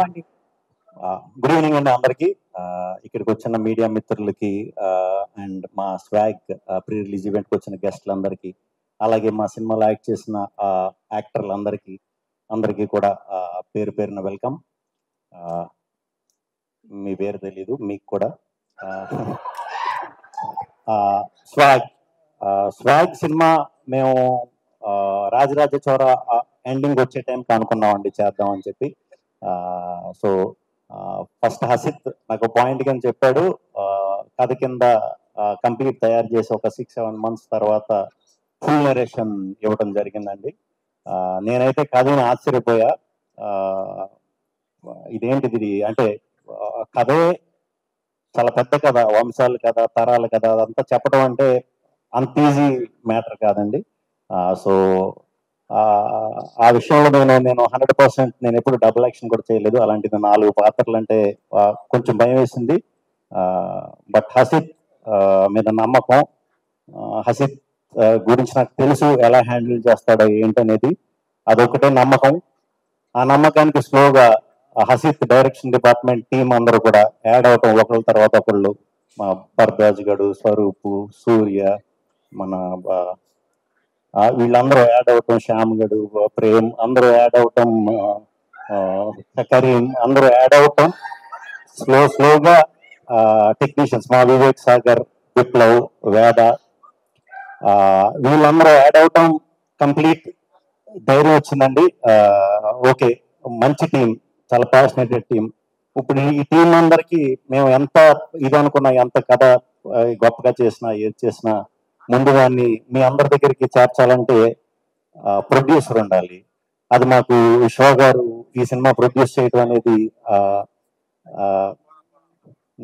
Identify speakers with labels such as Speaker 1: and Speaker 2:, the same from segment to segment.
Speaker 1: Good evening అండి అందరికి. ఇక్కడికి వచ్చిన మీడియా మిత్రులకి అండ్ మా స్వాగ్ ప్రీ రిలీజ్ ఈవెంట్కి వచ్చిన గెస్ట్లందరికీ, అలాగే మా సినిమాలో యాక్ట్ చేసిన అందరికీ కూడా పేరు పేరున వెల్కమ్. మీ పేరు తెలీదు మీకు కూడా. స్వాగ్ స్వాగ్ సినిమా మేము రాజరాజ చోర ఎండింగ్ వచ్చే టైంకి అనుకున్నామండి చేద్దామని చెప్పి. సో ఫస్ట్ హసిత్ నాకు పాయింట్ అని చెప్పాడు. కథ కింద కంప్లీట్ తయారు చేసి ఒక 6-7 months తర్వాత ఫుల్ నరేషన్ ఇవ్వడం జరిగిందండి. నేనైతే కథని ఆశ్చర్యపోయా. ఇదేంటిది అంటే కథే చాలా పెద్ద కథ, వంశాల కథ, తరాల కథ, అదంతా చెప్పడం అంటే అంత ఈజీ మ్యాటర్ కాదండి. సో ఆ విషయంలో నేను 100% నేను ఎప్పుడు డబుల్ యాక్షన్ కూడా చేయలేదు. అలాంటిది 4 పాత్రలు అంటే కొంచెం భయం వేసింది. బట్ హసిత్ మీద నమ్మకం. హసిత్ గురించి నాకు తెలుసు ఎలా హ్యాండిల్ చేస్తాడో ఏంటనేది, అదొకటే నమ్మకం. ఆ నమ్మకానికి స్లోగా హసిత్ డైరెక్షన్ డిపార్ట్మెంట్ టీం అందరూ కూడా యాడ్ అవటం ఒకళ్ళ తర్వాత ఒకళ్ళు. మా భరద్వాజ్ గడు, స్వరూపు, సూర్య, మన వీళ్ళందరూ యాడ్ అవటం, శ్యామ్ గడు, ప్రేమ్ అందరూ యాడ్ అవటం, కరీం అందరూ యాడ్ అవటం, స్లోగా టెక్నీషియన్స్ మా వివేక్ సాగర్, విప్లవ్, వేద వీళ్ళందరూ యాడ్ అవటం కంప్లీట్ ధైర్యం వచ్చిందండి. ఓకే, మంచి టీం, చాలా ప్యాషనేటెడ్ టీం. ఇప్పుడు ఈ టీం అందరికీ మేము ఎంత ఇది అనుకున్నా, ఎంత కథ గొప్పగా చేసినా, ఏది చేసినా ముందు దాన్ని మీ అందరి దగ్గరికి చేర్చాలంటే ప్రొడ్యూసర్ ఉండాలి. అది మాకు షో గారు ఈ సినిమా ప్రొడ్యూస్ చేయడం అనేది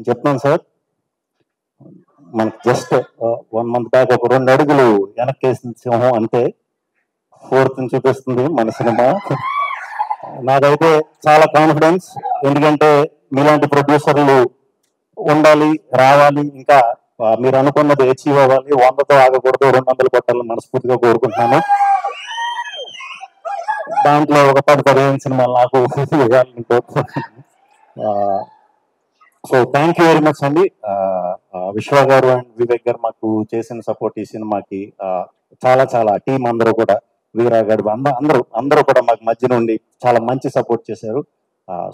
Speaker 1: చెప్తాను సార్. మనకి జస్ట్ 1 month బ్యాక్ ఒక 2 అడుగులు వెనక్కేసిన సింహం అంతే, 4th చూపిస్తుంది మన సినిమా. నాదైతే చాలా కాన్ఫిడెన్స్, ఎందుకంటే మీలాంటి ప్రొడ్యూసర్లు ఉండాలి, రావాలి, ఇంకా మీరు అనుకున్నది అచీవ్ అవ్వాలి. 100తో ఆగకూడదు, 200 కొట్టాలని మనస్ఫూర్తిగా కోరుకుంటున్నాను. దాంట్లో ఒక 10-15 సినిమాలు నాకు ఇవ్వాలని కోరుకుంటున్నాను. So thank you very much అండి. విశ్వ గారు అండ్ వివేక్ గారు మాకు చేసిన సపోర్ట్ ఈ సినిమాకి చాలా చాలా టీం అందరూ కూడా, వీరాగడ్ అందరూ కూడా మాకు మధ్య నుండి చాలా మంచి సపోర్ట్ చేశారు.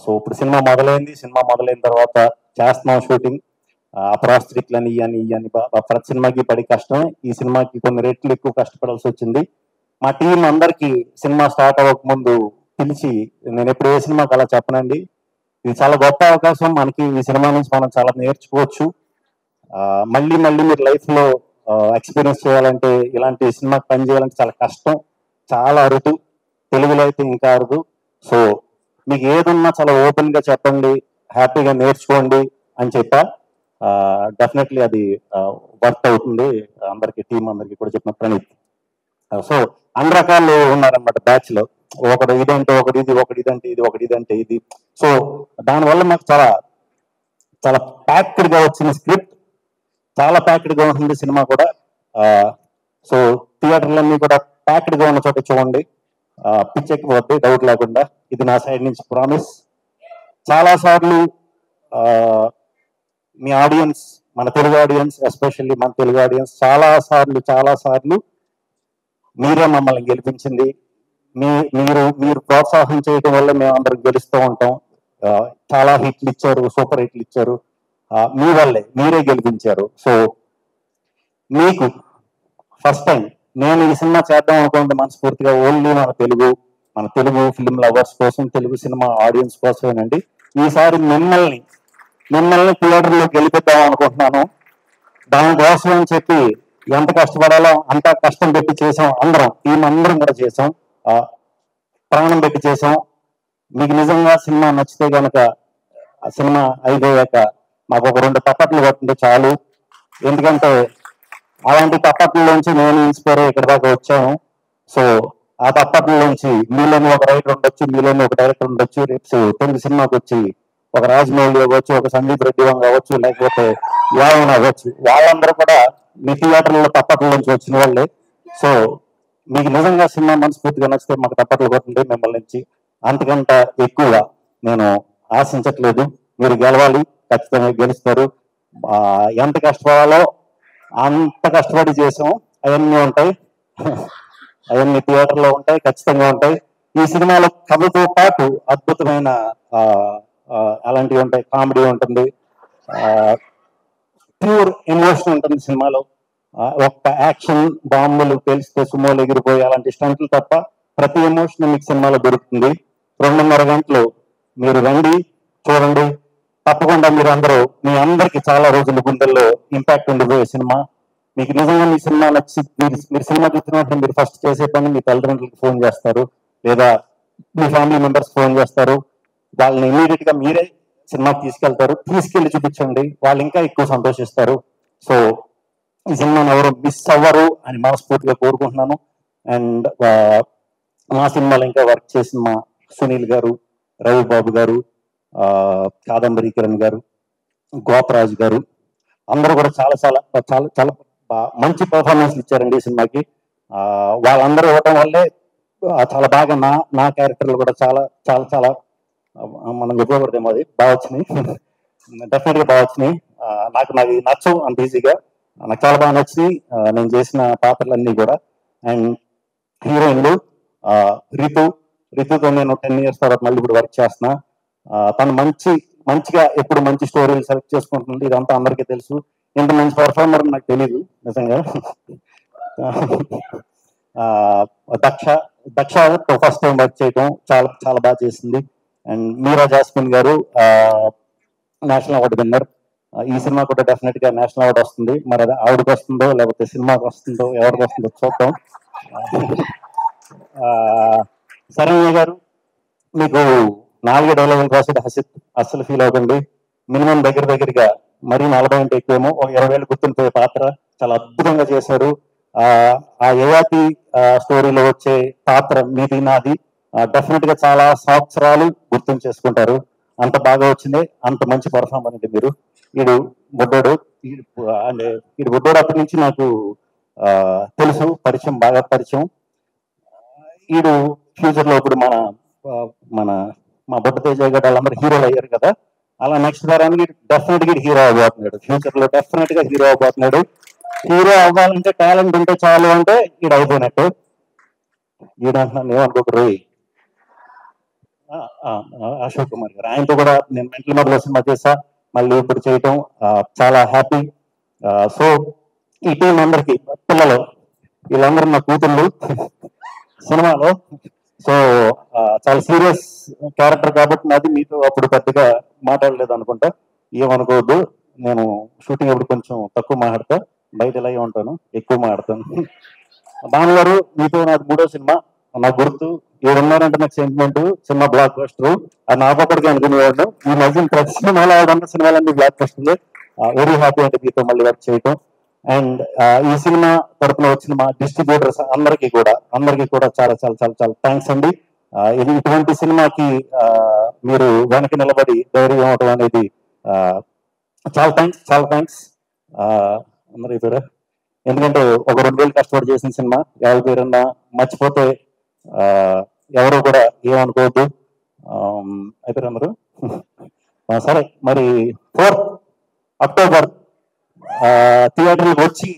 Speaker 1: సో ఇప్పుడు సినిమా మొదలైంది. సినిమా మొదలైన తర్వాత చేస్తున్నాం షూటింగ్. అప్రాస్త్రిక్లని ఇవని ప్రతి సినిమాకి పడి కష్టమే. ఈ సినిమాకి కొన్ని రెట్లు ఎక్కువ కష్టపడాల్సి వచ్చింది. మా టీం అందరికీ సినిమా స్టార్ట్ అవ్వక ముందు పిలిచి, నేను ఎప్పుడు ఏ సినిమాకి అలా చెప్పనండి, ఇది చాలా గొప్ప అవకాశం మనకి, ఈ సినిమా నుంచి మనం చాలా నేర్చుకోవచ్చు. మళ్ళీ మీరు లైఫ్లో ఎక్స్పీరియన్స్ చేయాలంటే, ఇలాంటి సినిమాకి పని చేయాలంటే చాలా కష్టం, చాలా అరుదు, తెలుగులో అయితే ఇంకా అరుదు. సో మీకు ఏదున్నా చాలా ఓపెన్గా చెప్పండి, హ్యాపీగా నేర్చుకోండి అని చెప్పా. డెఫినెట్లీ అది వర్క్ అవుతుంది. అందరికి టీం అందరికి కూడా చెప్పిన ప్రణీత్. సో అన్ని రకాలు ఉన్నారనమాట బ్యాచ్ లో. ఒకడు ఇదంటే ఒకటి ఇది, ఒకటి ఇదంటే ఇది, ఒకటి ఇదంటే ఇది. సో దానివల్ల మాకు చాలా చాలా ప్యాక్డ్ గా వచ్చిన స్క్రిప్ట్, చాలా ప్యాక్డ్ గా ఉంటుంది సినిమా కూడా. సో థియేటర్లన్నీ కూడా ప్యాక్డ్ గా ఉన్న చోట చూడండి, పిచ్చెక్కిపోద్ది డౌట్ లేకుండా. ఇది నా సైడ్ నుంచి ప్రామిస్. చాలా సార్లు మీ ఆడియన్స్, మన తెలుగు ఆడియన్స్, ఎస్పెషల్లీ మన తెలుగు ఆడియన్స్ చాలా సార్లు మీరే మమ్మల్ని గెలిపించింది. మీరు ప్రోత్సాహం చేయడం వల్ల మేము అందరం గెలుస్తూ ఉంటాం. చాలా హిట్లు ఇచ్చారు, సూపర్ హిట్లు ఇచ్చారు, మీ వల్లే, మీరే గెలిపించారు. సో మీకు ఫస్ట్ టైం నేను ఈ సినిమా చేద్దాం అనుకుంటే మనస్ఫూర్తిగా ఓన్లీ మన తెలుగు ఫిల్మ్ లవర్స్ కోసం, తెలుగు సినిమా ఆడియన్స్ కోసమేనండి. ఈసారి మిమ్మల్ని థియేటర్లో గెలిపిద్దాం అనుకుంటున్నాను. దానికోసం అని చెప్పి ఎంత కష్టపడాలో అంత కష్టం పెట్టి చేసాం. టీం అందరం కూడా చేసాం, ప్రాణం పెట్టి చేసాం. మీకు నిజంగా సినిమా నచ్చితే కనుక ఆ సినిమా అయిపోయాక మాకు ఒక 2 తప్పట్లు కొట్టింటే చాలు. ఎందుకంటే అలాంటి తప్పట్లలోంచి నేను ఇన్స్పైర్ అయ్యి ఇక్కడ దాకా వచ్చాను. సో ఆ తప్పట్లలోంచి మీలోని ఒక రైటర్ ఉండొచ్చు, మీలోని ఒక డైరెక్టర్ ఉండొచ్చు, రేపు తెలుగు సినిమాకి వచ్చి ఒక రాజమౌళి అవ్వచ్చు, ఒక సందీప్ రెడ్డి వంగ అవ్వచ్చు, లేకపోతే ఎవరైనా అవ్వచ్చు. వాళ్ళందరూ కూడా మీ థియేటర్లో తప్పట్ల నుంచి వచ్చిన వాళ్ళే. సో మీకు నిజంగా సినిమా మనస్ఫూర్తిగా నచ్చితే మాకు తప్పట్లు కొట్టండి. మిమ్మల్ని నుంచి అంతకంటే ఎక్కువ నేను ఆశించట్లేదు. మీరు గెలవాలి, ఖచ్చితంగా గెలుస్తారు. ఎంత కష్టపడాలో అంత కష్టపడి చేసాం. అవన్నీ ఉంటాయి, అవన్నీ థియేటర్లో ఉంటాయి, ఖచ్చితంగా ఉంటాయి. ఈ సినిమాలో కథతో పాటు అద్భుతమైన అలాంటివి ఉంటాయి. కామెడీ ఉంటుంది, ప్యూర్ ఎమోషన్ ఉంటుంది సినిమాలో. ఒక్క యాక్షన్ బాంబులు పేలిస్తే సుమోలు ఎగిరిపోయి అలాంటి స్టంట్లు తప్ప ప్రతి ఎమోషన్ మీకు సినిమాలో దొరుకుతుంది. 2.5 గంటలు మీరు రండి, చూడండి. తప్పకుండా మీరు అందరూ, మీ అందరికి చాలా రోజుల గుండెల్లో ఇంపాక్ట్ ఉండిపోయే సినిమా. మీకు నిజంగా మీ సినిమా నచ్చి మీరు సినిమా చూస్తున్నప్పుడు మీరు ఫస్ట్ చేసే పని మీ తల్లిదండ్రులకు ఫోన్ చేస్తారు, లేదా మీ ఫ్యామిలీ మెంబర్స్ ఫోన్ చేస్తారు. వాళ్ళని ఇమీడియట్ గా మీరే సినిమాకి తీసుకెళ్లి చూపించండి, వాళ్ళు ఇంకా ఎక్కువ సంతోషిస్తారు. సో ఈ సినిమాని ఎవరు మిస్ అవ్వరు అని మనస్ఫూర్తిగా కోరుకుంటున్నాను. అండ్ మా సినిమాలో ఇంకా వర్క్ చేసిన మా సునీల్ గారు, రవిబాబు గారు, కాదంబరి కిరణ్ గారు, గోపరాజు గారు, అందరూ కూడా చాలా చాలా చాలా చాలా మంచి పర్ఫార్మెన్స్ ఇచ్చారండి ఈ సినిమాకి. వాళ్ళందరూ ఇవ్వడం వల్లే చాలా బాగా నా క్యారెక్టర్లు కూడా చాలా చాలా చాలా మనం చెప్పకూడదేమో, అది బాగా వచ్చినాయి. డెఫినెట్ గా బాగా వచ్చినాయి. నాకు నచ్చవు అంత ఈజీగా, నాకు చాలా బాగా నచ్చినాయి నేను చేసిన పాత్రలన్నీ కూడా. అండ్ హీరోయిన్లు రితుతో నేను 10 years తర్వాత మళ్ళీ ఇప్పుడు వర్క్ చేస్తున్నా. తను మంచిగా ఎప్పుడు మంచి స్టోరీలు సెలెక్ట్ చేసుకుంటుంది, ఇదంతా అందరికీ తెలుసు. ఇంత మంచి పర్ఫార్మర్ నాకు తెలీదు నిజంగా. దక్ష ఫస్ట్ టైం వర్క్ చేయడం చాలా చాలా బాగా చేసింది. అండ్ మీరా జాస్మిన్ గారు నేషనల్ అవార్డు విన్నర్. ఈ సినిమా కూడా డెఫినెట్ గా నేషనల్ అవార్డు వస్తుంది. మరి అది ఆవిడకి వస్తుందో లేకపోతే సినిమాకి వస్తుందో ఎవరికి వస్తుందో చూద్దాం. శరణ్య గారు, మీకు 4 డైలాగులు రాసేది హసిత్, అస్సలు ఫీల్ అవ్వకండి. మినిమం దగ్గరగా మరీ 40 అంటే ఎక్కువేమో, 20,000 గుర్తుండిపోయే పాత్ర చాలా అద్భుతంగా చేశారు. ఆ యయాతి స్టోరీలో వచ్చే పాత్ర మీది నాది డెఫినెట్ గా చాలా సంవత్సరాలు గుర్తు చేసుకుంటారు. అంత బాగా వచ్చింది, అంత మంచి పర్ఫార్మర్ అండి మీరు. వీడు బుడ్డోడు, అంటే వీడు బుడ్డోడు అప్పటి నుంచి నాకు తెలుసు, బాగా పరిచయం. వీడు ఫ్యూచర్ లో ఇప్పుడు మా బొట్ట తేజ గారు వాళ్ళందరూ హీరోలు అయ్యారు కదా, అలా నెక్స్ట్ తరానికి డెఫినెట్ గా హీరో అవ్వబోతున్నాడు. ఫ్యూచర్ లో డెఫినెట్ గా హీరో అవ్వబోతున్నాడు. హీరో అవ్వాలంటే టాలెంట్ ఉంటే చాలు అంటే ఈడు అయిపోయినట్టు. ఈడంటున్నాను ఏమనుకోకరు, అశోక్ కుమార్ గారు, ఆయనతో కూడా నేను మెంటల్ మధ్యలో సినిమా చేశా, మళ్ళీ ఇప్పుడు చేయటం చాలా హ్యాపీ. సో ఈ టీం అందరికి పిల్లలు వీళ్ళందరూ నా కూతుళ్ళు సినిమాలో. సో చాలా సీరియస్ క్యారెక్టర్ కాబట్టి నాది, మీతో అప్పుడు పెద్దగా మాట్లాడలేదు అనుకుంటా, ఏమనుకోవద్దు. నేను షూటింగ్ అప్పుడు కొంచెం తక్కువ మాట్లాడతా, బయట ఇలాగే ఉంటాను, ఎక్కువ మాట్లాడతాను. భానుగారు, మీతో నాకు 3వ సినిమా. నాకు గుర్తు ఏడున్నారంటే నాకు సెంటిమెంట్, సినిమా బ్లాక్ బస్టర్, అది నాకొక్కడికి అనుకునేవాడు. ఈ మధ్య ప్రతి సినిమాలో ఆడున్న సినిమాలన్నీ బ్లాక్ బస్టర్లే. వెరీ హ్యాపీ అంటే మీతో మళ్ళీ వర్క్ చేయటం. అండ్ ఈ సినిమా తరపున వచ్చిన మా డిస్ట్రిబ్యూటర్స్ అందరికీ కూడా చాలా చాలా చాలా చాలా థ్యాంక్స్ అండి. ఇది ఇటువంటి సినిమాకి మీరు వెనక నిలబడి ధైర్యం ఇవ్వడం అనేది చాలా థ్యాంక్స్. అందరూ అయిపోయారా? ఎందుకంటే ఒక 2 వేలు కష్టపడి చేసిన సినిమా, ఎవరి పేరున్నా మర్చిపోతే ఎవరు కూడా ఏమనుకోవద్దు. అయిపోయారు అందరూ? సరే, మరి 4th అక్టోబర్ థియేటర్లకు వచ్చి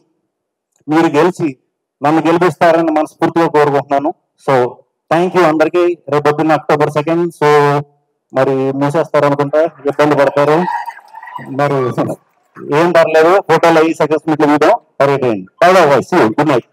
Speaker 1: మీరు గెలిచి నన్ను గెలిపిస్తారని మనస్ఫూర్తిగా కోరుకుంటున్నాను. సో థ్యాంక్ యూ అందరికీ. రేపు పొద్దున్న October 2nd. సో మరి మూసేస్తారు అనుకుంటా, ఇబ్బంది పడతారు, మరి ఏం పర్లేదు, ఫోటోలు అయ్యి సక్సెస్ మీట్లు వీడియో పర్యటన. Good night.